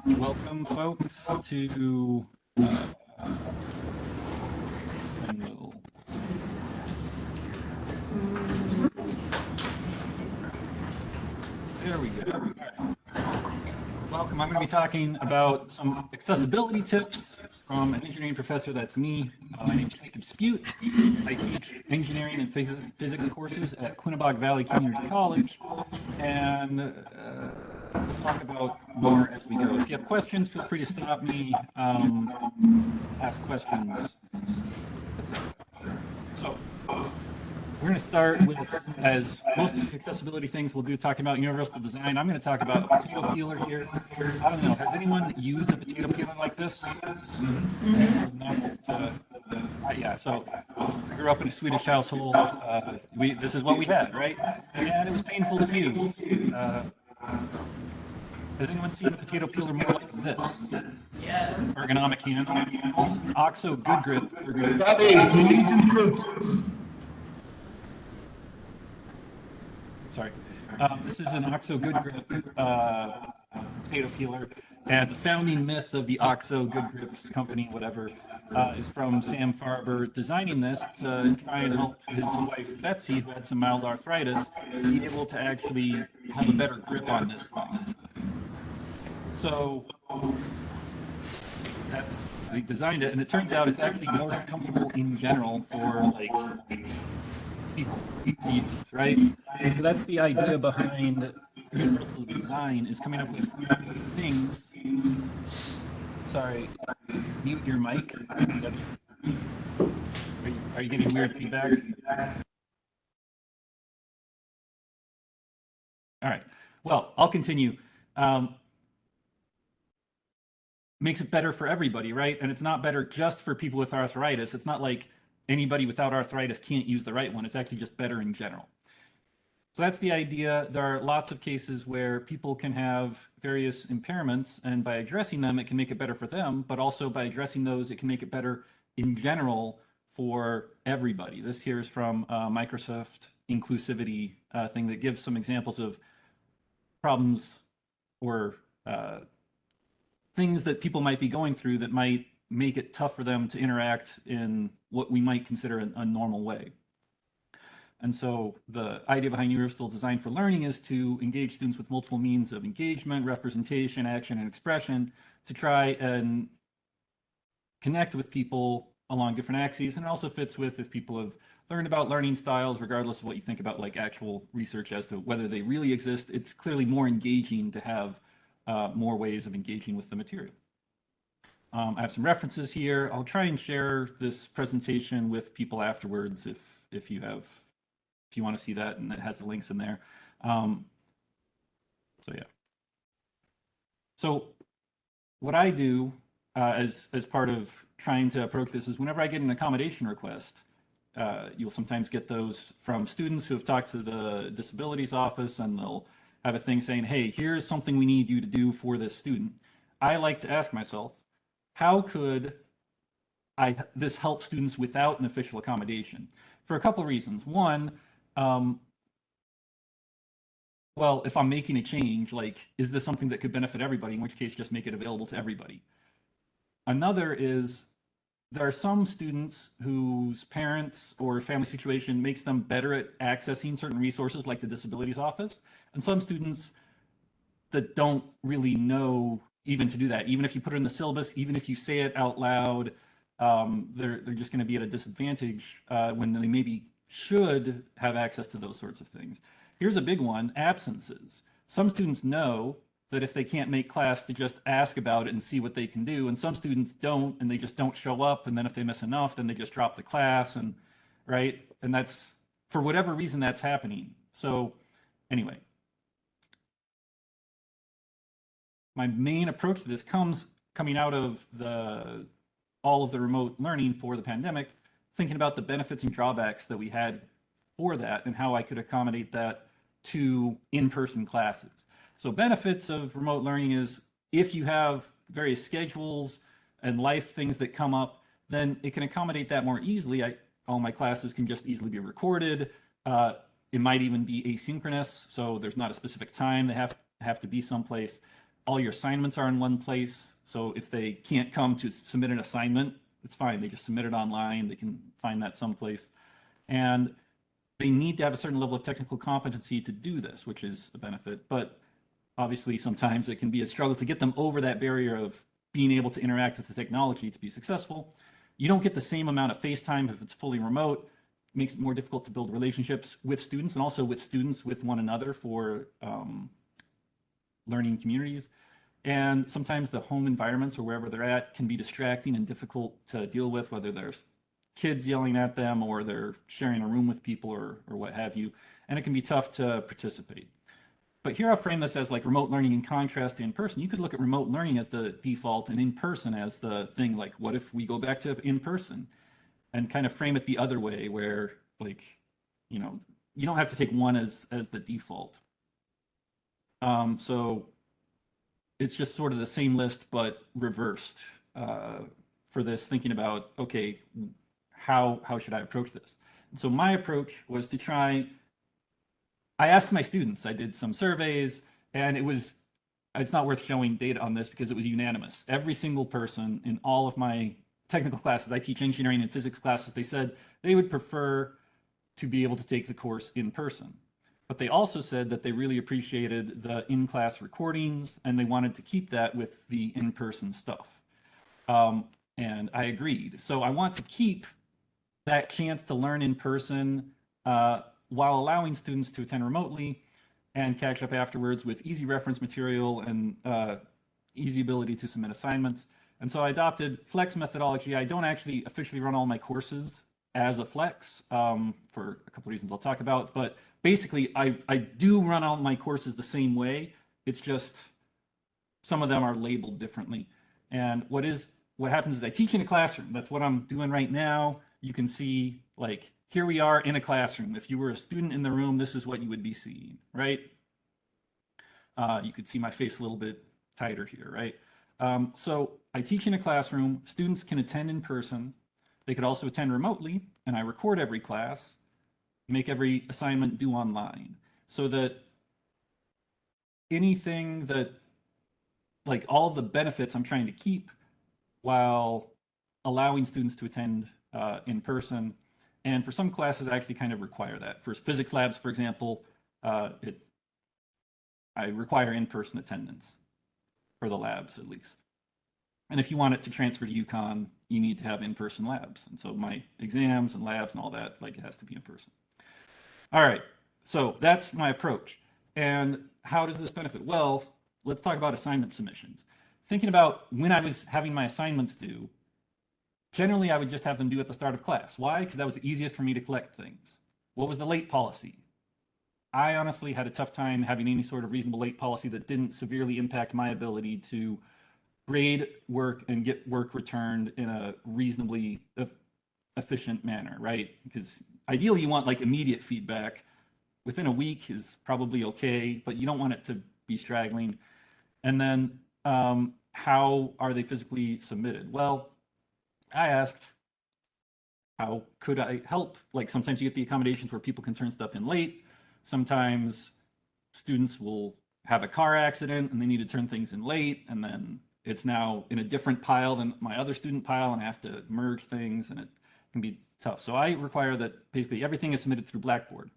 Welcome, folks, to this thing will. There we go. All right. Welcome. I'm going to be talking about some accessibility tips from an engineering professor. That's me. My name is Jacob Spute. I teach engineering and physics courses at Quinebaug Valley Community College, and we'll talk about more as we go. If you have questions, feel free to stop me, ask questions, etc. So, we're going to start with, as most of the accessibility things we'll do, talking about universal design. I'm going to talk about a potato peeler here. I don't know, has anyone used a potato peeler like this? Yeah, so I grew up in a Swedish household. This is what we had, right? And it was painful to use. Has anyone seen a potato peeler more like this? Yes. Ergonomic hand. This is an OXO Good Grip. Sorry. This is an OXO Good Grip potato peeler. And the founding myth of the OXO Good Grips company, whatever, is from Sam Farber designing this to try and help his wife, Betsy, who had some mild arthritis, be able to actually have a better grip on this thing. So they designed it, and it turns out it's actually more comfortable in general for like people to use, right? And so that's the idea behind universal design, is coming up with things. Sorry, mute your mic. Are you getting weird feedback? All right. Well, I'll continue. Makes it better for everybody, right? And it's not better just for people with arthritis. It's not like anybody without arthritis can't use the right one. It's actually just better in general. So that's the idea. There are lots of cases where people can have various impairments, and by addressing them, it can make it better for them, but also by addressing those, it can make it better in general for everybody. This here is from Microsoft inclusivity thing that gives some examples of problems or things that people might be going through that might make it tough for them to interact in what we might consider a normal way. And so the idea behind universal design for learning is to engage students with multiple means of engagement, representation, action, and expression to try and connect with people along different axes. And it also fits with if people have learned about learning styles, regardless of what you think about like actual research as to whether they really exist. It's clearly more engaging to have more ways of engaging with the material. I have some references here. I'll try and share this presentation with people afterwards if you want to see that, and it has the links in there. So yeah. So what I do as part of trying to approach this is whenever I get an accommodation request, you'll sometimes get those from students who have talked to the disabilities office, and they'll have a thing saying, hey, here's something we need you to do for this student. I like to ask myself, how could this help students without an official accommodation? For a couple of reasons. One, well, if I'm making a change, like, is this something that could benefit everybody? In which case, just make it available to everybody. Another is, there are some students whose parents or family situation makes them better at accessing certain resources like the disabilities office, and some students that don't really know even to do that. Even if you put it in the syllabus, even if you say it out loud, they're just going to be at a disadvantage when they maybe should have access to those sorts of things. Here's a big one: absences. Some students know that if they can't make class, to just ask about it and see what they can do. And some students don't, and they just don't show up. And then if they miss enough, then they just drop the class, and right? And that's, for whatever reason, that's happening. So anyway, my main approach to this coming out of all of the remote learning for the pandemic, thinking about the benefits and drawbacks that we had for that and how I could accommodate that to in-person classes. So benefits of remote learning is, if you have various schedules and life things that come up, then it can accommodate that more easily. All my classes can just easily be recorded. It might even be asynchronous, so there's not a specific time they have to be someplace. all your assignments are in one place. So if they can't come to submit an assignment, it's fine. They just submit it online. They can find that someplace. And they need to have a certain level of technical competency to do this, which is a benefit. But obviously, sometimes it can be a struggle to get them over that barrier of being able to interact with the technology to be successful. You don't get the same amount of face time if it's fully remote. It makes it more difficult to build relationships with students and also with students with one another for learning communities. And sometimes the home environments or wherever they're at can be distracting and difficult to deal with, whether there's kids yelling at them or they're sharing a room with people or what have you. And it can be tough to participate. But here I'll frame this as like remote learning in contrast to in-person. You could look at remote learning as the default and in-person as the thing, like what if we go back to in-person, and kind of frame it the other way where, like, you know, you don't have to take one as the default. So it's just sort of the same list, but reversed for this, thinking about, okay, how should I approach this? And so my approach was to try, I asked my students, I did some surveys, and it's not worth showing data on this because it was unanimous. Every single person in all of my technical classes, I teach engineering and physics classes, they said they would prefer to be able to take the course in person. But they also said that they really appreciated the in-class recordings and they wanted to keep that with the in-person stuff. And I agreed. So I want to keep that chance to learn in person while allowing students to attend remotely and catch up afterwards with easy reference material and easy ability to submit assignments. And so I adopted Flex methodology. I don't actually officially run all my courses as a Flex for a couple of reasons I'll talk about, but basically I do run all my courses the same way. It's just some of them are labeled differently. And what happens is I teach in a classroom. That's what I'm doing right now. You can see, like, here we are in a classroom. If you were a student in the room, this is what you would be seeing, right? You could see my face a little bit tighter here, right? So I teach in a classroom. Students can attend in person. They could also attend remotely, and I record every class, make every assignment due online, so that anything that, like, all of the benefits I'm trying to keep while allowing students to attend in person. And for some classes, I actually kind of require that. For physics labs, for example, I require in-person attendance for the labs, at least. And if you want it to transfer to UConn, you need to have in-person labs. And so my exams and labs and all that, like, it has to be in person. All right, so that's my approach. And how does this benefit? Well, let's talk about assignment submissions. Thinking about when I was having my assignments due, generally I would just have them due at the start of class. Why? Because that was the easiest for me to collect things. What was the late policy? I honestly had a tough time having any sort of reasonable late policy that didn't severely impact my ability to grade work and get work returned in a reasonably efficient manner, right? Because ideally you want, like, immediate feedback. Within a week is probably okay, but you don't want it to be straggling. And then how are they physically submitted? Well, I asked, how could I help? Like, sometimes you get the accommodations where people can turn stuff in late. Sometimes students will have a car accident and they need to turn things in late, and then it's now in a different pile than my other student pile, and I have to merge things, and it can be tough. So I require that basically everything is submitted through Blackboard.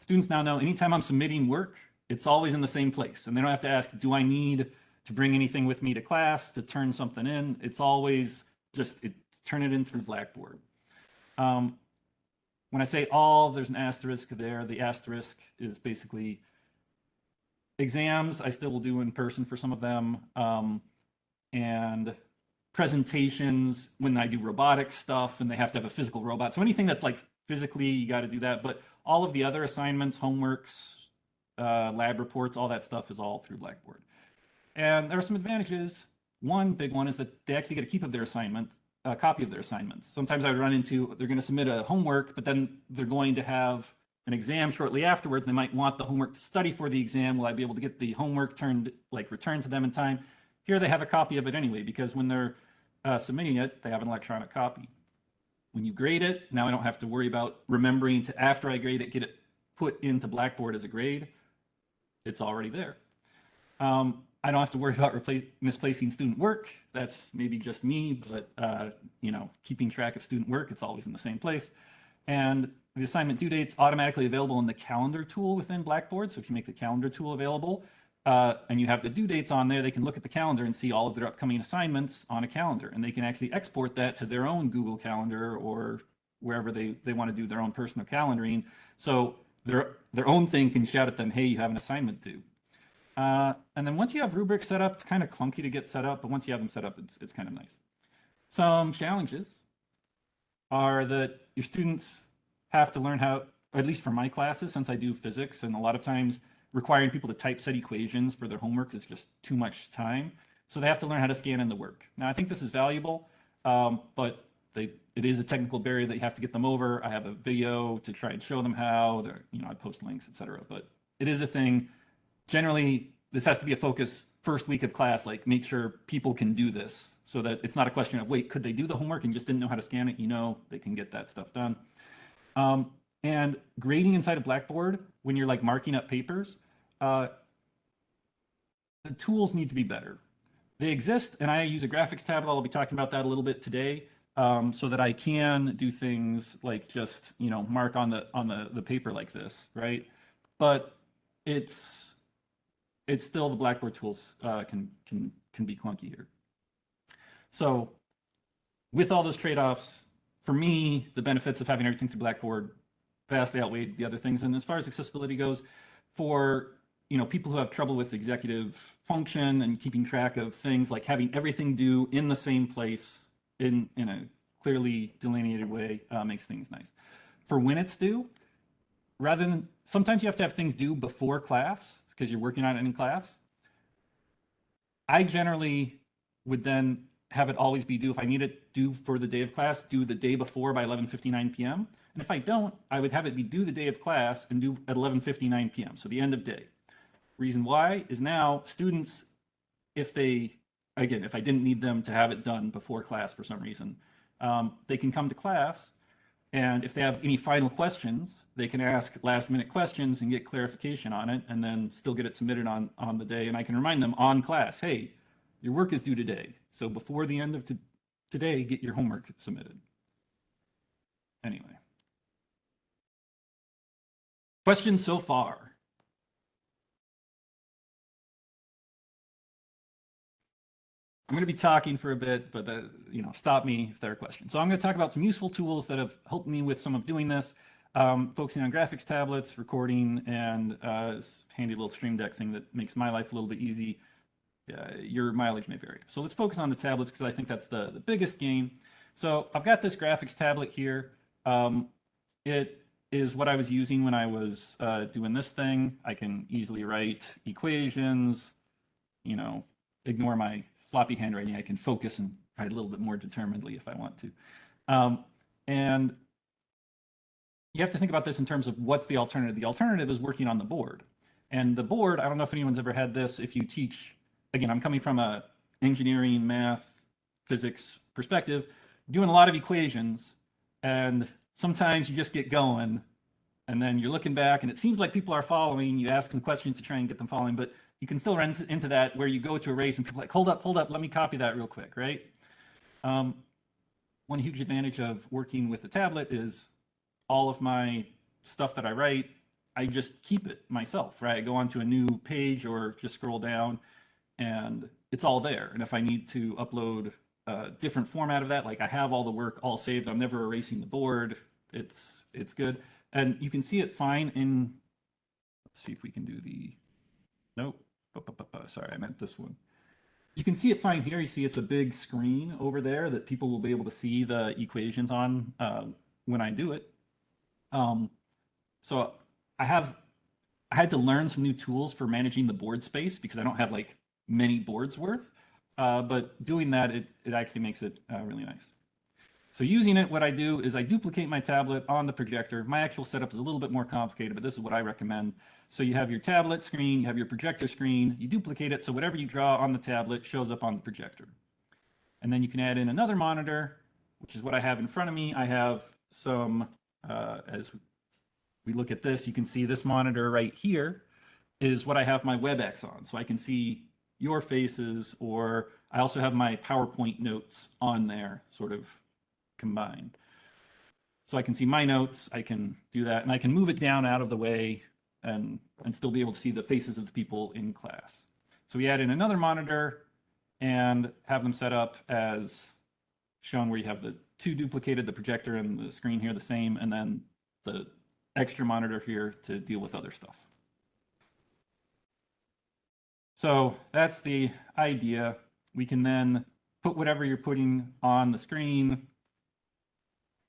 Students now know anytime I'm submitting work, it's always in the same place, and they don't have to ask, do I need to bring anything with me to class to turn something in? It's always just, turn it in through Blackboard. When I say all, there's an asterisk there. The asterisk is basically exams I still will do in person for some of them, and presentations when I do robotics stuff and they have to have a physical robot. So anything that's like physically, you got to do that. But all of the other assignments, homeworks, lab reports, all that stuff is all through Blackboard. And there are some advantages. One big one is that they actually get a keep of their assignment, a copy of their assignments. Sometimes I would run into, they're going to submit a homework, but then they're going to have an exam shortly afterwards. They might want the homework to study for the exam. Will I be able to get the homework returned to them in time? Here they have a copy of it anyway, because when they're submitting it, they have an electronic copy. When you grade it, now I don't have to worry about remembering to, after I grade it, get it put into Blackboard as a grade. It's already there. I don't have to worry about misplacing student work. That's maybe just me, but keeping track of student work, it's always in the same place. And the assignment due date's automatically available in the calendar tool within Blackboard. So if you make the calendar tool available and you have the due dates on there, they can look at the calendar and see all of their upcoming assignments on a calendar. And they can actually export that to their own Google Calendar or wherever they want to do their own personal calendaring. So their own thing can shout at them, hey, you have an assignment due. And then once you have rubrics set up, it's kind of clunky to get set up, but once you have them set up, it's kind of nice. Some challenges are that your students have to learn how, or at least for my classes, since I do physics, and a lot of times requiring people to typeset equations for their homework is just too much time. So they have to learn how to scan in the work. Now, I think this is valuable, but it is a technical barrier that you have to get them over. I have a video to try and show them how. I post links, etc. But it is a thing. Generally, this has to be a focus first week of class, like make sure people can do this so that it's not a question of, wait, could they do the homework and just didn't know how to scan it? They can get that stuff done. And grading inside of Blackboard, when you're like marking up papers, the tools need to be better. They exist, and I use a graphics tablet. I'll be talking about that a little bit today, so that I can do things like just mark on the paper like this, right? But it's still, the Blackboard tools can be clunky here. So with all those trade-offs, for me, the benefits of having everything through Blackboard vastly outweighed the other things. And as far as accessibility goes, for people who have trouble with executive function and keeping track of things, like having everything due in the same place in a clearly delineated way makes things nice. For when it's due, rather than, sometimes you have to have things due before class because you're working on it in class. I generally would then have it always be due. If I need it due for the day of class, due the day before by 11:59 p.m. And if I don't, I would have it be due the day of class and due at 11:59 p.m. So the end of day. Reason why is now students, if I didn't need them to have it done before class for some reason, they can come to class, and if they have any final questions, they can ask last minute questions and get clarification on it, and then still get it submitted on the day. And I can remind them on class, hey, your work is due today. So before the end of today, get your homework submitted. Anyway. Questions so far? I'm going to be talking for a bit, but stop me if there are questions. So I'm going to talk about some useful tools that have helped me with some of doing this, focusing on graphics tablets, recording, and this handy little Stream Deck thing that makes my life a little bit easy. Your mileage may vary. So let's focus on the tablets because I think that's the biggest gain. So I've got this graphics tablet here. It is what I was using when I was doing this thing. I can easily write equations, ignore my sloppy handwriting. I can focus and write a little bit more determinedly if I want to. And you have to think about this in terms of what's the alternative. The alternative is working on the board. And the board, I don't know if anyone's ever had this. If you teach, again, I'm coming from a engineering, math, physics perspective, doing a lot of equations, and sometimes you just get going, and then you're looking back, and it seems like people are following. You ask them questions to try and get them following, but you can still run into that where you go to erase and people are like, hold up, let me copy that real quick, right? One huge advantage of working with the tablet is all of my stuff that I write, I just keep it myself, right? I go onto a new page or just scroll down and it's all there. And if I need to upload a different format of that, like I have all the work all saved, I'm never erasing the board, it's good. And you can see it fine in, let's see if we can do the, nope. Sorry, I meant this one. You can see it fine here. You see it's a big screen over there that people will be able to see the equations on when I do it. So I had to learn some new tools for managing the board space because I don't have like many boards worth. But doing that, it actually makes it really nice. So using it, what I do is I duplicate my tablet on the projector. My actual setup is a little bit more complicated, but this is what I recommend. So you have your tablet screen, you have your projector screen, you duplicate it so whatever you draw on the tablet shows up on the projector. And then you can add in another monitor, which is what I have in front of me. I have some, as we look at this, you can see this monitor right here is what I have my WebEx on. So I can see your faces, or I also have my PowerPoint notes on there sort of combined. So I can see my notes, I can do that, and I can move it down out of the way and still be able to see the faces of the people in class. So we add in another monitor and have them set up as shown, where you have the two duplicated, the projector and the screen here the same, and then the extra monitor here to deal with other stuff. So that's the idea. We can then put whatever you're putting on the screen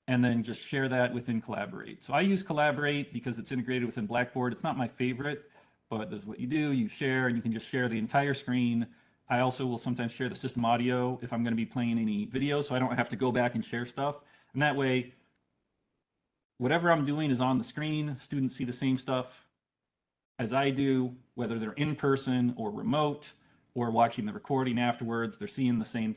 and then just share that within Collaborate. So I use Collaborate because it's integrated within Blackboard. It's not my favorite, but this is what you do. You share, and you can just share the entire screen. I also will sometimes share the system audio if I'm going to be playing any video, so I don't have to go back and share stuff. And that way, whatever I'm doing is on the screen. Students see the same stuff as I do, whether they're in person or remote or watching the recording afterwards. They're seeing the same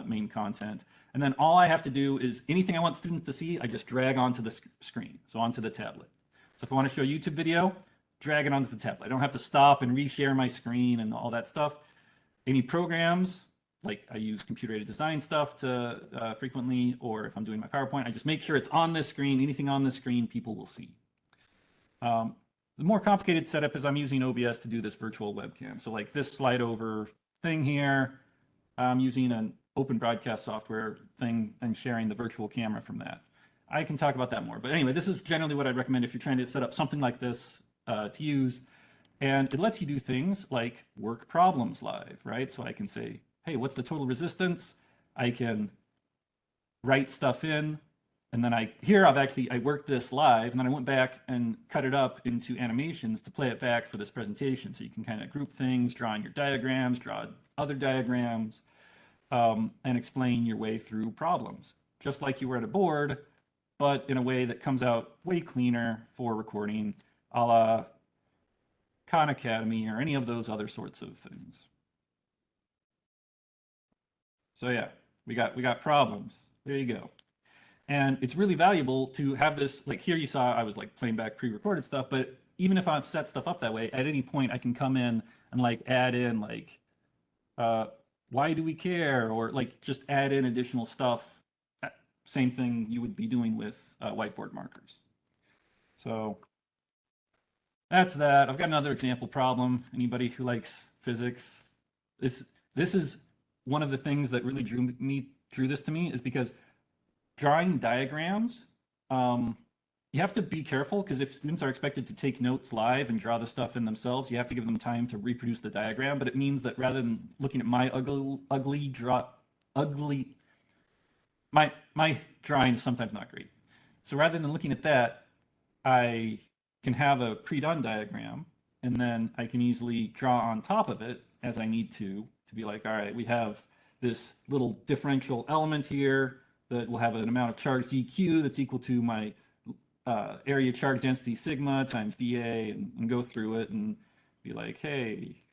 main content. And then all I have to do is anything I want students to see, I just drag onto the screen, so onto the tablet. So if I want to show a YouTube video, drag it onto the tablet. I don't have to stop and reshare my screen and all that stuff. Any programs, like I use computer-aided design stuff to frequently, or if I'm doing my PowerPoint, I just make sure it's on this screen. Anything on this screen, people will see. The more complicated setup is I'm using OBS to do this virtual webcam. So like this slide over thing here, I'm using an open broadcast software thing and sharing the virtual camera from that. I can talk about that more. But anyway, this is generally what I'd recommend if you're trying to set up something like this to use. And it lets you do things like work problems live, right? So I can say, hey, what's the total resistance? I can write stuff in. And then I worked this live, and then I went back and cut it up into animations to play it back for this presentation. So you can kind of group things, draw in your diagrams, draw other diagrams, and explain your way through problems, just like you were at a board, but in a way that comes out way cleaner for recording, a la Khan Academy or any of those other sorts of things. So yeah, we got problems. There you go. And it's really valuable to have this, like here you saw I was like playing back pre-recorded stuff, but even if I've set stuff up that way, at any point I can come in and like add in like, why do we care? Or like just add in additional stuff. Same thing you would be doing with whiteboard markers. So that's that. I've got another example problem. Anybody who likes physics? This is one of the things that really drew this to me, is because drawing diagrams, you have to be careful, because if students are expected to take notes live and draw the stuff in themselves, you have to give them time to reproduce the diagram. But it means that rather than looking at my my drawing is sometimes not great. So rather than looking at that, I can have a pre-done diagram, and then I can easily draw on top of it as I need to be like, all right, we have this little differential element here that will have an amount of charge dq that's equal to my area charge density sigma times dA, and go through it and be like, hey,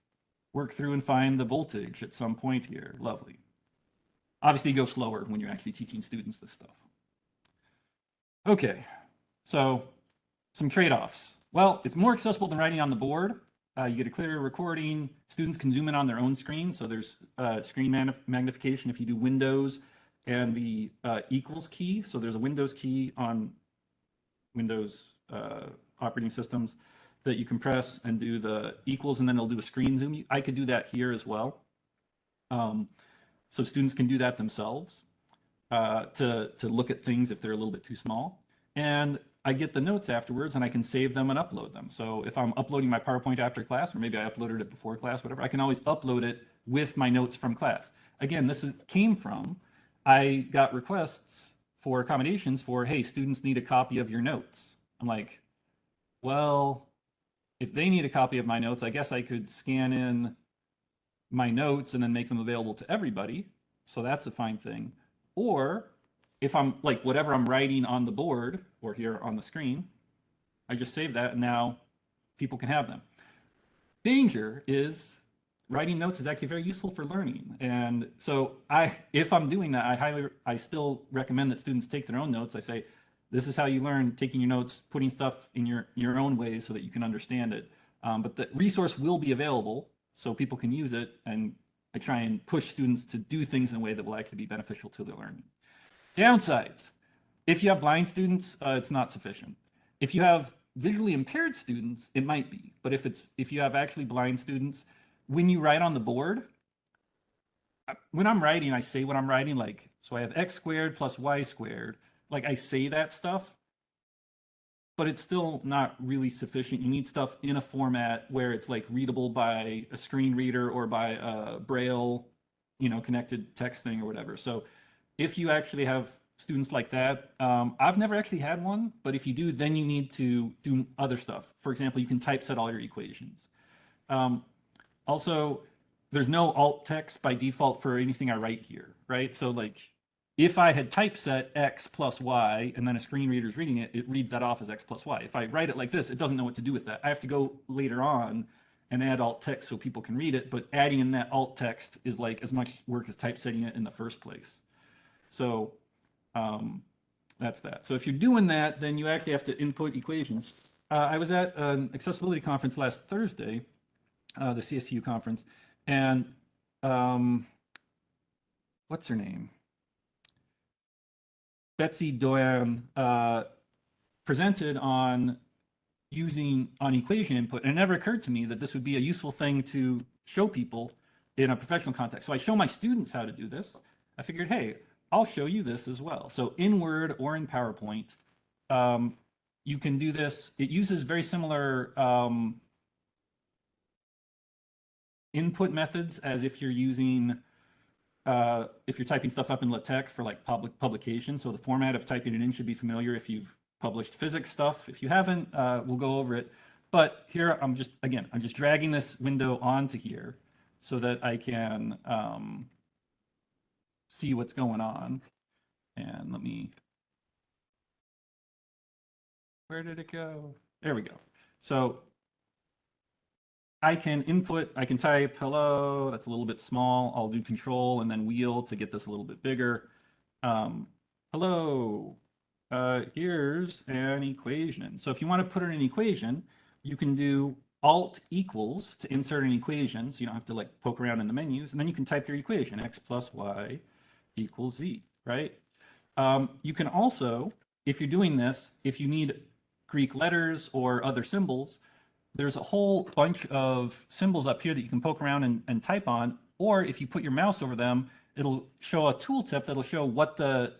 work through and find the voltage at some point here. Lovely. Obviously, you go slower when you're actually teaching students this stuff. Okay, so some trade-offs. Well, it's more accessible than writing on the board. You get a clearer recording. Students can zoom in on their own screen, so there's screen magnification if you do Windows and the equals key. So there's a Windows key on Windows operating systems that you can press and do the equals, and then it'll do a screen zoom. I could do that here as well. So students can do that themselves to look at things if they're a little bit too small. And I get the notes afterwards, and I can save them and upload them. So if I'm uploading my PowerPoint after class, or maybe I uploaded it before class, whatever, I can always upload it with my notes from class. Again, this came from, I got requests for accommodations for, hey, students need a copy of your notes. I'm like, well, if they need a copy of my notes, I guess I could scan in my notes and then make them available to everybody. So that's a fine thing. Or if I'm like, whatever I'm writing on the board or here on the screen, I just save that, and now people can have them. Danger is writing notes is actually very useful for learning. And so if I'm doing that, I still recommend that students take their own notes. I say, this is how you learn, taking your notes, putting stuff in your own ways so that you can understand it. But the resource will be available so people can use it, and I try and push students to do things in a way that will actually be beneficial to their learning. Downsides. If you have blind students, it's not sufficient. If you have visually impaired students, it might be. But if you have actually blind students, when you write on the board, when I'm writing, I say what I'm writing, like, so I have x squared plus y squared. Like, I say that stuff, but it's still not really sufficient. You need stuff in a format where it's like readable by a screen reader or by a Braille, connected text thing or whatever. So if you actually have students like that, I've never actually had one, but if you do, then you need to do other stuff. For example, you can typeset all your equations. Also, there's no alt text by default for anything I write here, right? So like, if I had typeset x plus y and then a screen reader is reading it, it reads that off as x plus y. If I write it like this, it doesn't know what to do with that. I have to go later on and add alt text so people can read it, but adding in that alt text is like as much work as typesetting it in the first place. So that's that. So if you're doing that, then you actually have to input equations. I was at an accessibility conference last Thursday, the CSU conference, and what's her name? Betsy Doyan presented on equation input, and it never occurred to me that this would be a useful thing to show people in a professional context. So I show my students how to do this. I figured, hey, I'll show you this as well. So in Word or in PowerPoint, you can do this. It uses very similar input methods as if you're using if you're typing stuff up in LaTeX for like public publication. So the format of typing it in should be familiar if you've published physics stuff. If you haven't, we'll go over it. But here I'm just dragging this window onto here so that I can see what's going on. And where did it go? There we go. So I can type hello, that's a little bit small. I'll do control and then wheel to get this a little bit bigger. Hello, here's an equation. So if you want to put in an equation, you can do Alt equals to insert an equation. So you don't have to like poke around in the menus, and then you can type your equation, x plus y equals z, right? You can also, if you're doing this, if you need Greek letters or other symbols, there's a whole bunch of symbols up here that you can poke around and type on, or if you put your mouse over them, it'll show a tooltip that'll show what the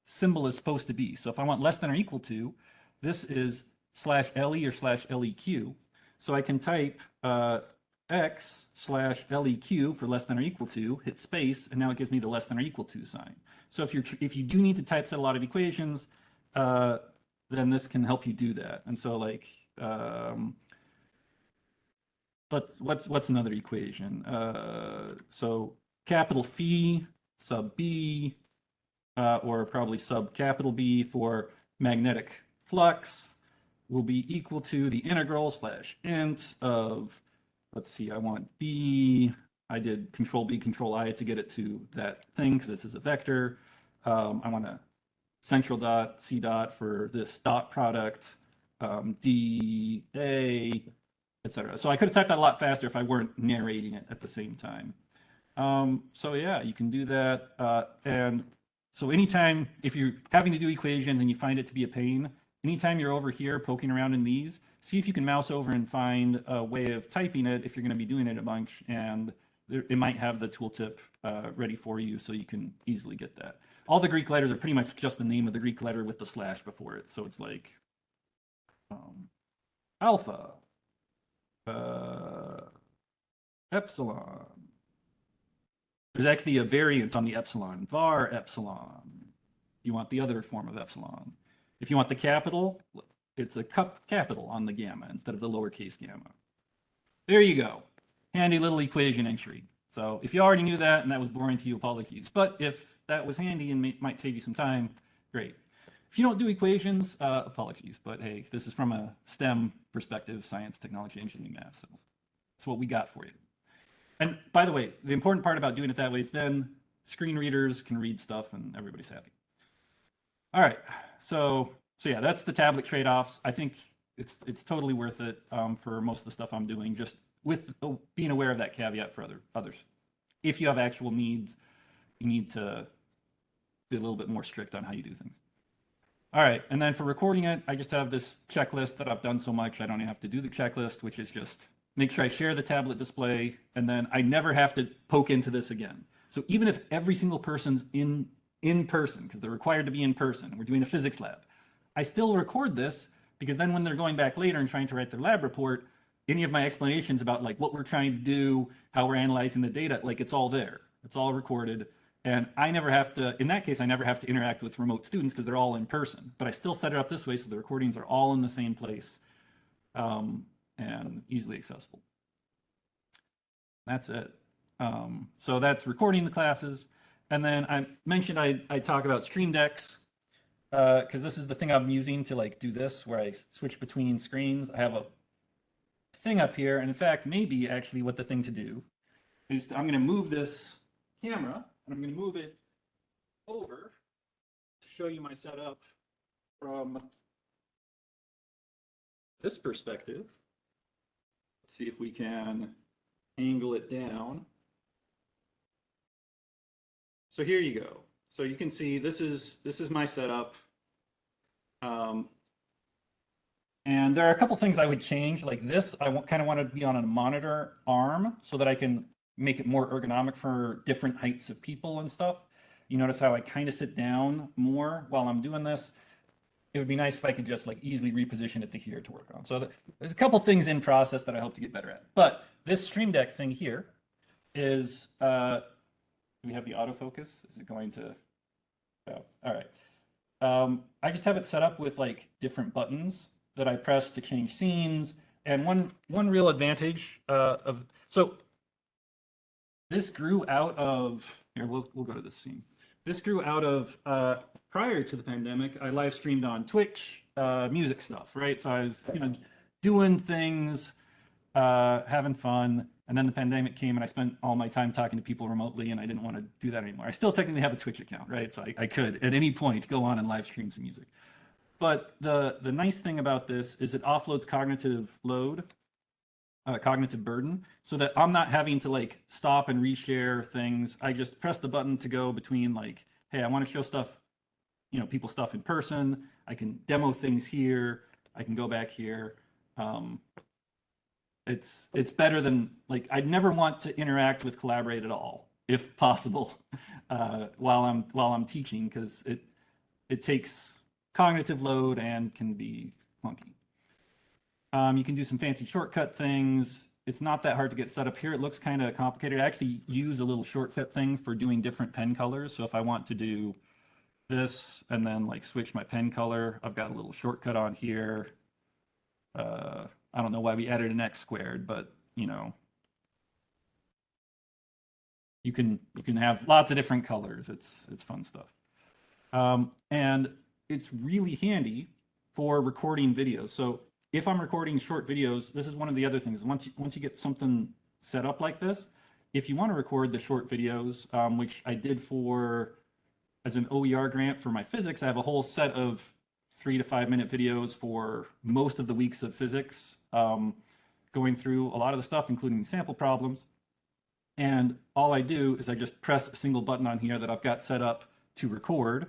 symbol is supposed to be. So if I want less than or equal to, this is /LE or /LEQ. So I can type x/LEQ for less than or equal to, hit space, and now it gives me the less than or equal to sign. So if you do need to typeset a lot of equations, then this can help you do that. And so like, but what's another equation? So capital Phi sub B, or probably sub capital B for magnetic flux will be equal to the integral /int of, let's see, I want B. I did control B, control I to get it to that thing because this is a vector. I want a central dot, C dot for this dot product, D, A, etc. So I could have typed that a lot faster if I weren't narrating it at the same time. So yeah, you can do that. And so anytime, if you're having to do equations and you find it to be a pain, anytime you're over here poking around in these, see if you can mouse over and find a way of typing it if you're going to be doing it a bunch, and it might have the tooltip ready for you so you can easily get that. All the Greek letters are pretty much just the name of the Greek letter with the slash before it. So it's like alpha, epsilon. There's actually a variant on the epsilon, var epsilon. You want the other form of epsilon. If you want the capital, it's a capital on the gamma instead of the lowercase gamma. There you go. Handy little equation entry. So if you already knew that and that was boring to you, apologies. But if that was handy and might save you some time, great. If you don't do equations, apologies. But hey, this is from a STEM perspective, science, technology, engineering, math. So that's what we got for you. And by the way, the important part about doing it that way is then screen readers can read stuff and everybody's happy. All right, so yeah, that's the tablet trade-offs. I think it's totally worth it for most of the stuff I'm doing. Just with being aware of that caveat for others. If you have actual needs, you need to be a little bit more strict on how you do things. All right, and then for recording it, I just have this checklist that I've done so much I don't even have to do the checklist, which is just make sure I share the tablet display, and then I never have to poke into this again. So even if every single person's in person, because they're required to be in person, we're doing a physics lab, I still record this, because then when they're going back later and trying to write their lab report, any of my explanations about like what we're trying to do, how we're analyzing the data, like it's all there. It's all recorded. And I never have to, in that case, I never have to interact with remote students because they're all in person. But I still set it up this way so the recordings are all in the same place and easily accessible. That's it. So that's recording the classes. And then I mentioned I talk about Stream Decks because this is the thing I'm using to like do this where I switch between screens. I have a thing up here. And in fact, maybe actually what the thing to do is I'm going to move this camera and I'm going to move it over to show you my setup from this perspective. Let's see if we can angle it down. So here you go. So you can see this is my setup. And there are a couple things I would change. Like this, I kind of want to be on a monitor arm so that I can make it more ergonomic for different heights of people and stuff. You notice how I kind of sit down more while I'm doing this. It would be nice if I could just like easily reposition it to here to work on. So there's a couple things in process that I hope to get better at. But this Stream Deck thing here is, do we have the autofocus? Is it going to, oh, all right. I just have it set up with like different buttons that I press to change scenes. And one real advantage so this grew out of, here, we'll go to this scene. This grew out of, prior to the pandemic, I live streamed on Twitch, music stuff, right? So I was, doing things, having fun. And then the pandemic came and I spent all my time talking to people remotely and I didn't want to do that anymore. I still technically have a Twitch account, right? So I could at any point go on and live stream some music. But the nice thing about this is it offloads cognitive load, cognitive burden, so that I'm not having to like stop and reshare things. I just press the button to go between like, hey, I want to show stuff, people stuff in person. I can demo things here. I can go back here. It's better than like, I'd never want to interact with Collaborate at all, if possible, while I'm teaching, because it takes cognitive load and can be clunky. You can do some fancy shortcut things. It's not that hard to get set up here. It looks kind of complicated. I actually use a little shortcut thing for doing different pen colors. So if I want to do this and then like switch my pen color, I've got a little shortcut on here. I don't know why we added an X squared, but you can have lots of different colors. It's fun stuff. And it's really handy for recording videos. So if I'm recording short videos, this is one of the other things. Once you get something set up like this, if you want to record the short videos, which I did as an OER grant for my physics, I have a whole set of 3 to 5 minute videos for most of the weeks of physics, going through a lot of the stuff, including sample problems. And all I do is I just press a single button on here that I've got set up to record.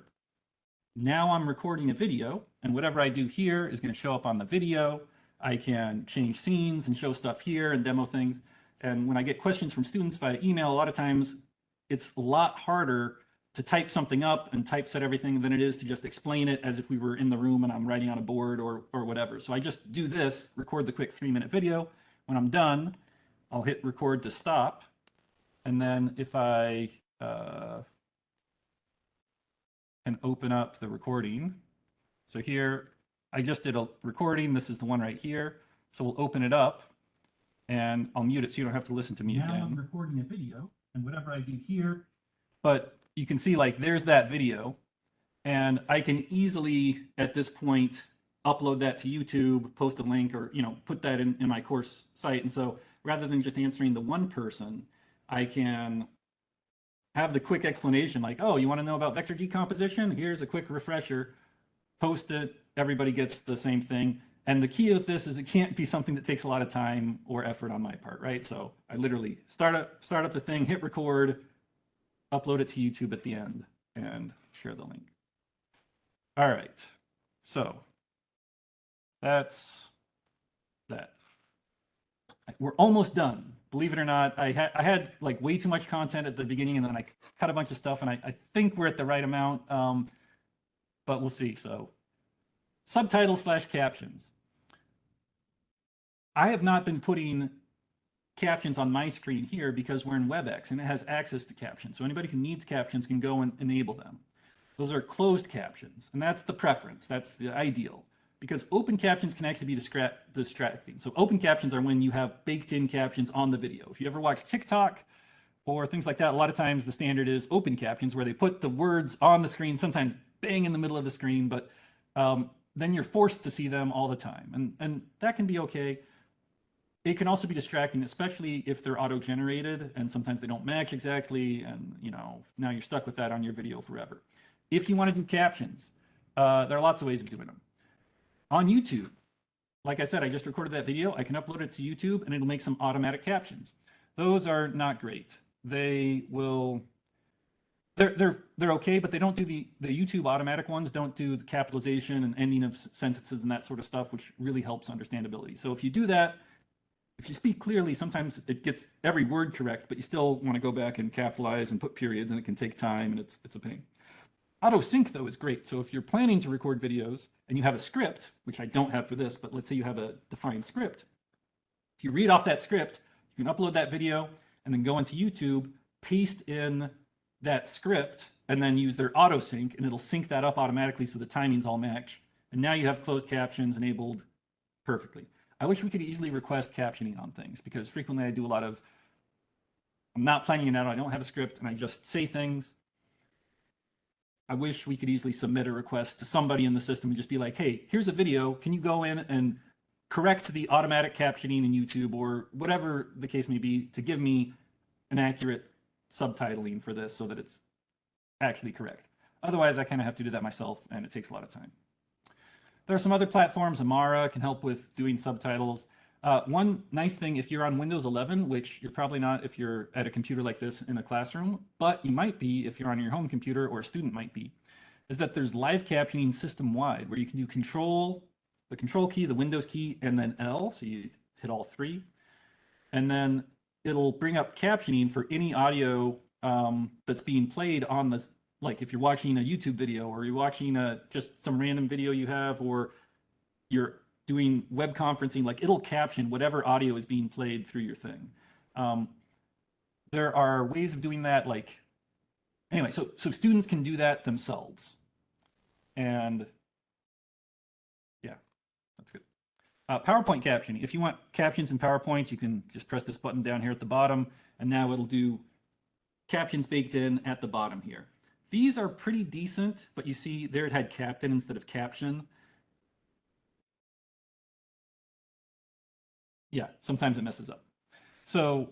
Now I'm recording a video, and whatever I do here is going to show up on the video. I can change scenes and show stuff here and demo things. And when I get questions from students via email, a lot of times it's a lot harder to type something up and typeset everything than it is to just explain it as if we were in the room and I'm writing on a board or whatever. So I just do this, record the quick 3-minute video. When I'm done, I'll hit record to stop. And then if I can open up the recording. So here, I just did a recording. This is the one right here. So we'll open it up and I'll mute it so you don't have to listen to me again. Now I'm recording a video and whatever I do here, but you can see like there's that video and I can easily at this point upload that to YouTube, post a link or, put that in my course site. And so rather than just answering the one person, I can have the quick explanation like, oh, you want to know about vector decomposition? Here's a quick refresher, post it, everybody gets the same thing. And the key with this is it can't be something that takes a lot of time or effort on my part, right? So I literally start up the thing, hit record, upload it to YouTube at the end, and share the link. All right, so that's that. We're almost done. Believe it or not, I had like way too much content at the beginning, and then I cut a bunch of stuff, and I think we're at the right amount, but we'll see. So subtitles / captions. I have not been putting captions on my screen here because we're in WebEx and it has access to captions. So anybody who needs captions can go and enable them. Those are closed captions, and that's the preference. That's the ideal, because open captions can actually be distracting. So open captions are when you have baked in captions on the video. If you ever watch TikTok or things like that, a lot of times the standard is open captions where they put the words on the screen, sometimes bang in the middle of the screen, but then you're forced to see them all the time. And that can be okay. It can also be distracting, especially if they're auto-generated and sometimes they don't match exactly, and now you're stuck with that on your video forever. If you want to do captions, there are lots of ways of doing them. On YouTube, like I said, I just recorded that video. I can upload it to YouTube and it'll make some automatic captions. Those are not great. They're okay, but they don't do the YouTube automatic ones don't do the capitalization and ending of sentences and that sort of stuff, which really helps understandability. So if you do that, if you speak clearly, sometimes it gets every word correct, but you still want to go back and capitalize and put periods, and it can take time, and it's a pain. Auto sync, though, is great. So if you're planning to record videos and you have a script, which I don't have for this, but let's say you have a defined script, if you read off that script, you can upload that video and then go into YouTube, paste in that script, and then use their auto sync, and it'll sync that up automatically so the timings all match. And now you have closed captions enabled perfectly. I wish we could easily request captioning on things, because frequently I do a lot of, I'm not planning it out, I don't have a script, and I just say things. I wish we could easily submit a request to somebody in the system and just be like, hey, here's a video. Can you go in and correct the automatic captioning in YouTube or whatever the case may be to give me an accurate subtitling for this so that it's actually correct. Otherwise, I kind of have to do that myself, and it takes a lot of time. There are some other platforms. Amara can help with doing subtitles. One nice thing, if you're on Windows 11, which you're probably not if you're at a computer like this in a classroom, but you might be if you're on your home computer, or a student might be, is that there's live captioning system-wide where you can do the control key, the Windows key, and then L, so you hit all three. And then it'll bring up captioning for any audio that's being played on this, like if you're watching a YouTube video or you're watching just some random video you have, or you're doing web conferencing, like it'll caption whatever audio is being played through your thing. There are ways of doing that, like, anyway, so students can do that themselves. And yeah, that's good. PowerPoint captioning. If you want captions in PowerPoint, you can just press this button down here at the bottom, and now it'll do captions baked in at the bottom here. These are pretty decent, but you see there it had captain instead of caption. Yeah, sometimes it messes up. So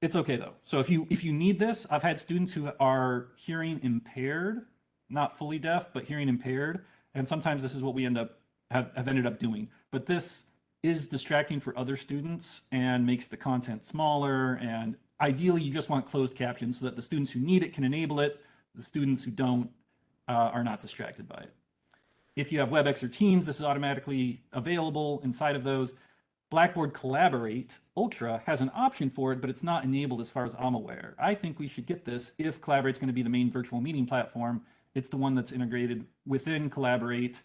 it's okay though. So if you need this, I've had students who are hearing impaired, not fully deaf, but hearing impaired, and sometimes this is what we have ended up doing. But this is distracting for other students and makes the content smaller, and ideally you just want closed captions so that the students who need it can enable it. The students who don't are not distracted by it. If you have WebEx or Teams, this is automatically available inside of those. Blackboard Collaborate Ultra has an option for it, but it's not enabled as far as I'm aware. I think we should get this if Collaborate's going to be the main virtual meeting platform. It's the one that's integrated within Collaborate.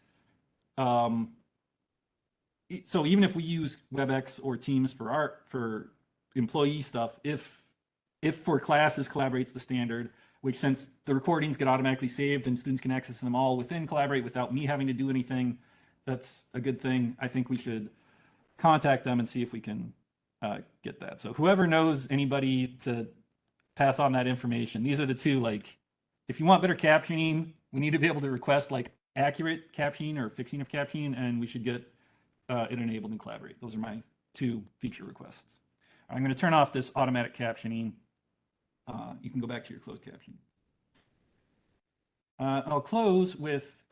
So even if we use WebEx or Teams for employee stuff, if for classes Collaborate's the standard, which since the recordings get automatically saved and students can access them all within Collaborate without me having to do anything, that's a good thing. I think we should contact them and see if we can get that. So whoever knows anybody to pass on that information, these are the two, like, if you want better captioning, we need to be able to request like accurate captioning or fixing of captioning, and we should get it enabled in Collaborate. Those are my two feature requests. I'm going to turn off this automatic captioning. You can go back to your closed captioning. I'll close with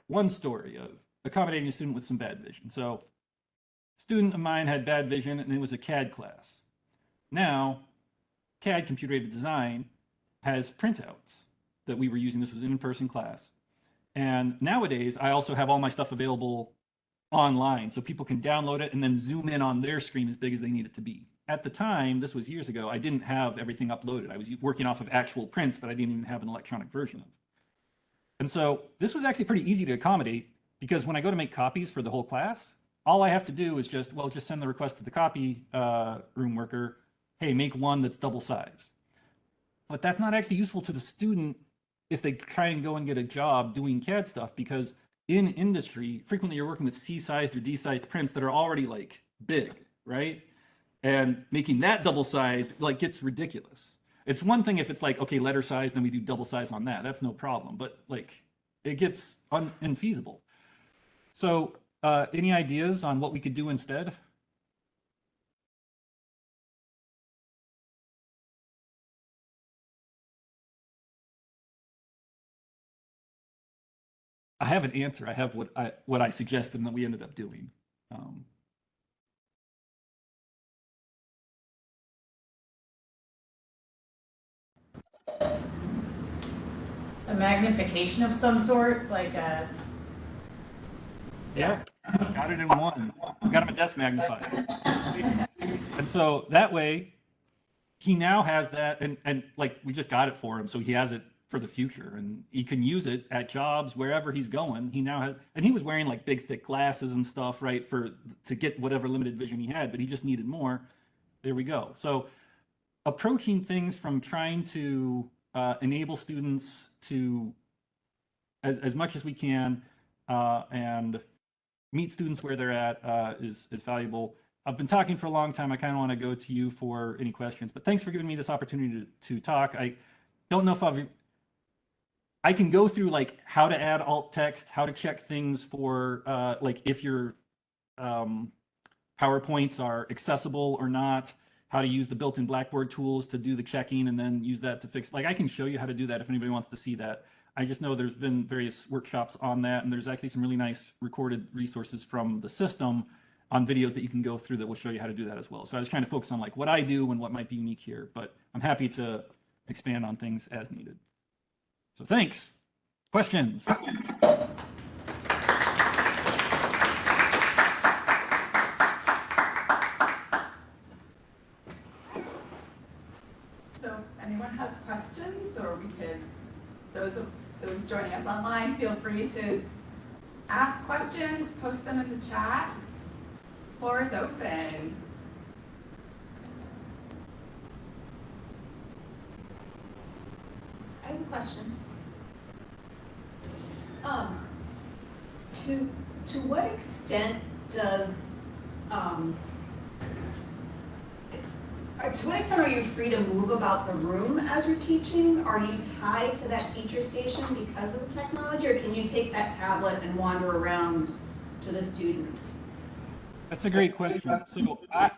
one story of accommodating a student with some bad vision. So a student of mine had bad vision and it was a CAD class. Now, CAD, computer aided design, has printouts that we were using. This was an in-person class. And nowadays, I also have all my stuff available online so people can download it and then zoom in on their screen as big as they need it to be. At the time, this was years ago, I didn't have everything uploaded. I was working off of actual prints that I didn't even have an electronic version of. And so this was actually pretty easy to accommodate because when I go to make copies for the whole class, all I have to do is just send the request to the copy room worker, hey, make one that's double size. But that's not actually useful to the student if they try and go and get a job doing CAD stuff, because in industry, frequently you're working with C-sized or D-sized prints that are already like big, right? And making that double sized like gets ridiculous. It's one thing if it's like, okay, letter size, then we do double size on that. That's no problem. But like it gets infeasible. So any ideas on what we could do instead? I have an answer. I have what I suggested and that we ended up doing. A magnification of some sort, like a. Yeah, got it in one. Got him a desk magnifier. And so that way, he now has that, and like we just got it for him, so he has it for the future, and he can use it at jobs wherever he's going. He now has, and he was wearing like big thick glasses and stuff, right, to get whatever limited vision he had, but he just needed more. There we go. So approaching things from trying to enable students to, as much as we can, and meet students where they're at is valuable. I've been talking for a long time. I kind of want to go to you for any questions, but thanks for giving me this opportunity to talk. I don't know if I can go through like how to add alt text, how to check things for like if your PowerPoints are accessible or not, how to use the built-in Blackboard tools to do the checking and then use that to fix. Like I can show you how to do that if anybody wants to see that. I just know there's been various workshops on that, and there's actually some really nice recorded resources from the system on videos that you can go through that will show you how to do that as well. So I was trying to focus on like what I do and what might be unique here, but I'm happy to expand on things as needed. So thanks. Questions? So if anyone has questions, or we could, those joining us online, feel free to ask questions, post them in the chat. Floor is open. I have a question. To what extent does to what extent are you free to move about the room as you're teaching? Are you tied to that teacher station because of the technology, or can you take that tablet and wander around to the students? That's a great question. So I